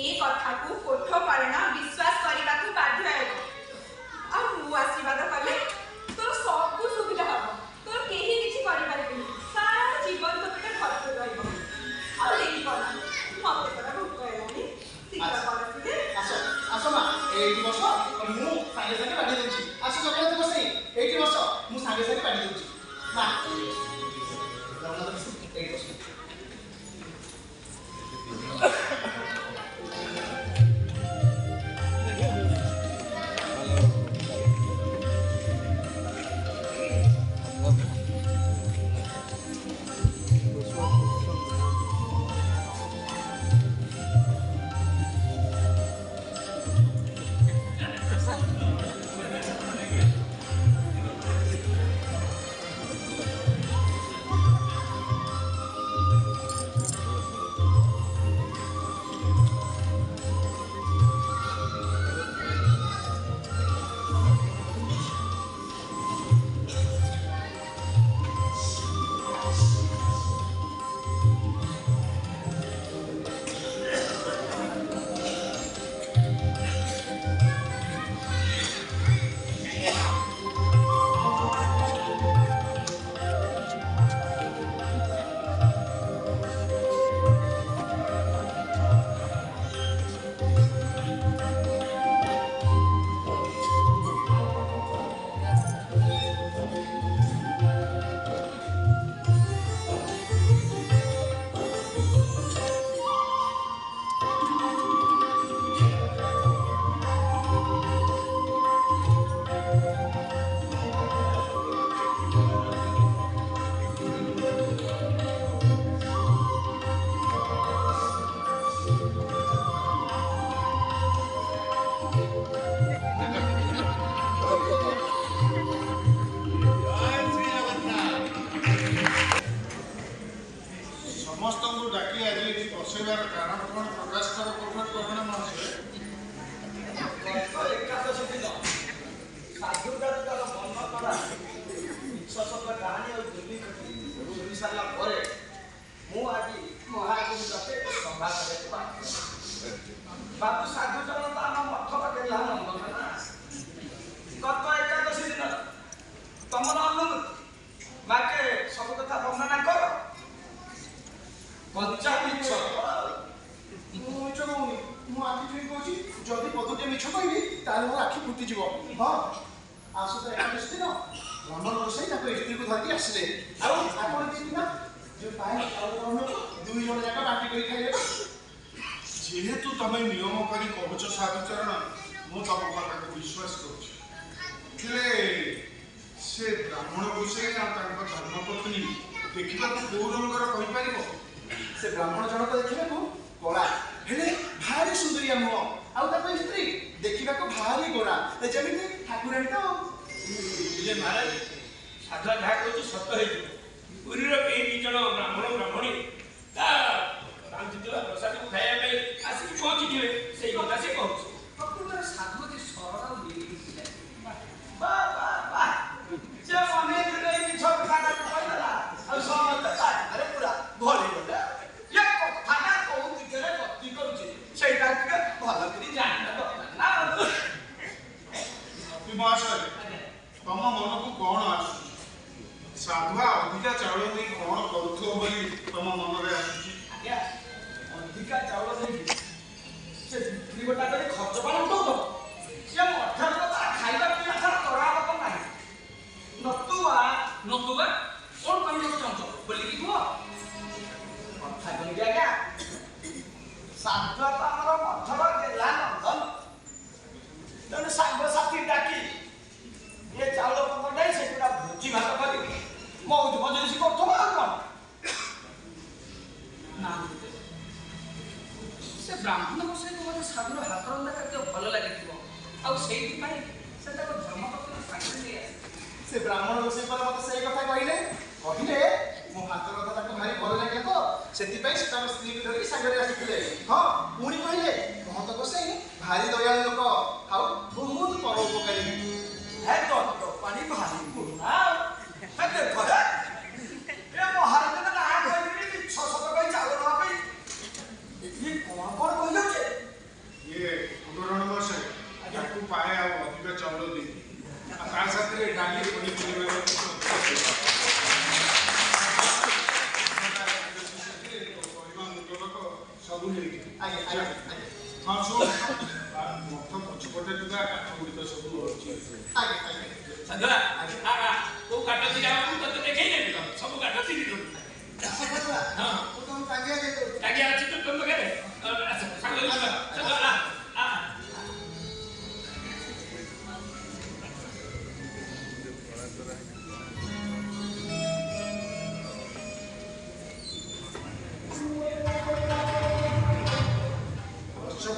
ए कथा को कोठ कारण विश्वास करने को बाध्य हो। ସାଙ୍ଗେ ସାଙ୍ଗେ ବାଡ଼ି ଦେଉଛି। ଆସ ଜଗନ୍ନାଥ ଗୋସାଇଁ ଏଇଠି ବସ, ମୁଁ ସାଙ୍ଗେ ସାଙ୍ଗେ ବାଡ଼ି ଦେଉଛି। ନା ଜଗନ୍ନାଥ ଗୋସାଇଁ ଏଇଠି ବସ। जदि पदुटे मिछ कहबी ताले मोर आखि फुटिଯିବ। ହଁ आसु तो एक दिन ब्राह्मण गोसाई स्त्री को धरिकी आसिले आपण ना जो पाए दुई जन जाक बाटी कर खाइले। जेहेतु तमें नियम करी कहूच साधुचरण मु तुम कथा को विश्वास करुले से ब्राह्मण गोसाई धर्मपत्नी देखा कौ रंगर कहीपर से ब्राह्मण जनक देखा कला हेले भारी सुंदरिया मुह आउ स्त्री देखा भारी गोरा जमी ठाकुराणी तो महाराज साधुआ जहाँ कहूँ सत पुरी कई दी जन ब्राह्मण ब्राह्मणी रांधुवा प्रसाद को खाया आसिक पहुँची से कथा से कहूँ साधु अति सरल महाशय तुम मन को कौन आस साधुआ अधिका चाउल नहीं कौन करुथो बोली तुम मन में आसुची अधिका चाउल नहीं से बिक्री गोटा कर खर्च पर उठो तो से अठार का खाइबा पिला छाड़ तोरा बात नाही नतुआ कौन कहलो चंचो बोली की को कथा बोली आज्ञा साधुआ तो हमर मठर गेला नंदन तेणु सांग साथी डाकी ये चाउल पंद्रह नहीं से पूरा भोजी भात कर मौज मजलिस करथो आ कोन ना से ब्राह्मण गोसाई को मते साधुर हाथ रंदा करते भल लागिथिबो आ सेही पई से ताको धर्मपत्नी सांगे ले से ब्राह्मण गोसाई पर मते सही कथा कहिले मो हाथ रंदा ताको भारी भल लागे तो सेति पई से ताको स्त्री को धरि सांगे आसिथिले हां पुणी कहिले महत गोसाई भारी दयालु लोक आउ बहुत परोपकारी है तो पानी भारी पुना है देखो है ए महाराज ने ना कहली 600 कई चावल रहा पे ये कौन कहलो के ये उदाहरण महाशय याकू पाए आ अधिक चाउल दे आ का साथे डाली पनी पनी सब ले आगे हाँ सुन ମଠ ପଛପଟେ ଥିବା କାଠ ଗୁଡ଼ିକ ସବୁ ଅଛି। ଆଜ୍ଞା ଆଜ୍ଞା ସାଧୁଆ କୋଉ କାଠ ଥିଲା ମୁଁ ତତେ ଦେଖେଇ ଦେବି ତ ସବୁ କାଠ ତିନି ମୁଁ ତମ ଟାଙ୍ଗିଆ ଦେଇଦେଉଛି। ଆଜ୍ଞା ଅଛି ତ ତମ ପାଖରେ ସାଙ୍ଗ ଯିବା ସାଧୁଆ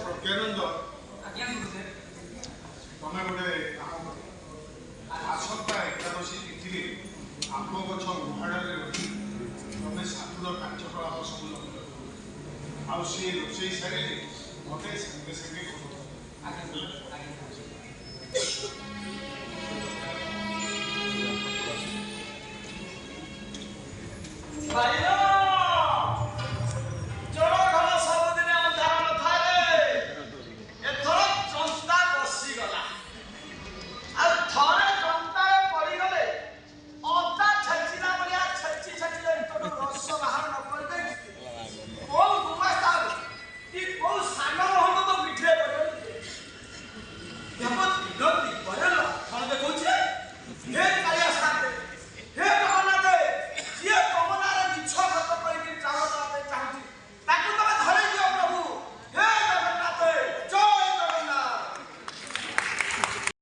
ପ୍ରଜ୍ଞାନନ୍ଦ ଆଜ୍ଞା ଗୁରୁଦେବ ତମେ ଗୋଟେ କାମ କର ଆସନ୍ତା ଏକାଦଶୀ ତିଥିରେ ଆମ୍ବ ଗଛ ଗୁହାଳରେ ରହି ତମେ ସାଧୁର କାର୍ଯ୍ୟକଳାପ ସବୁ ଲକ୍ଷ୍ୟ କର ଆଉ ସେ ରୋଷେଇ ସାରିଲେ ମତେ ସାଙ୍ଗେ ସାଙ୍ଗେ ଖବର ଆଜ୍ଞା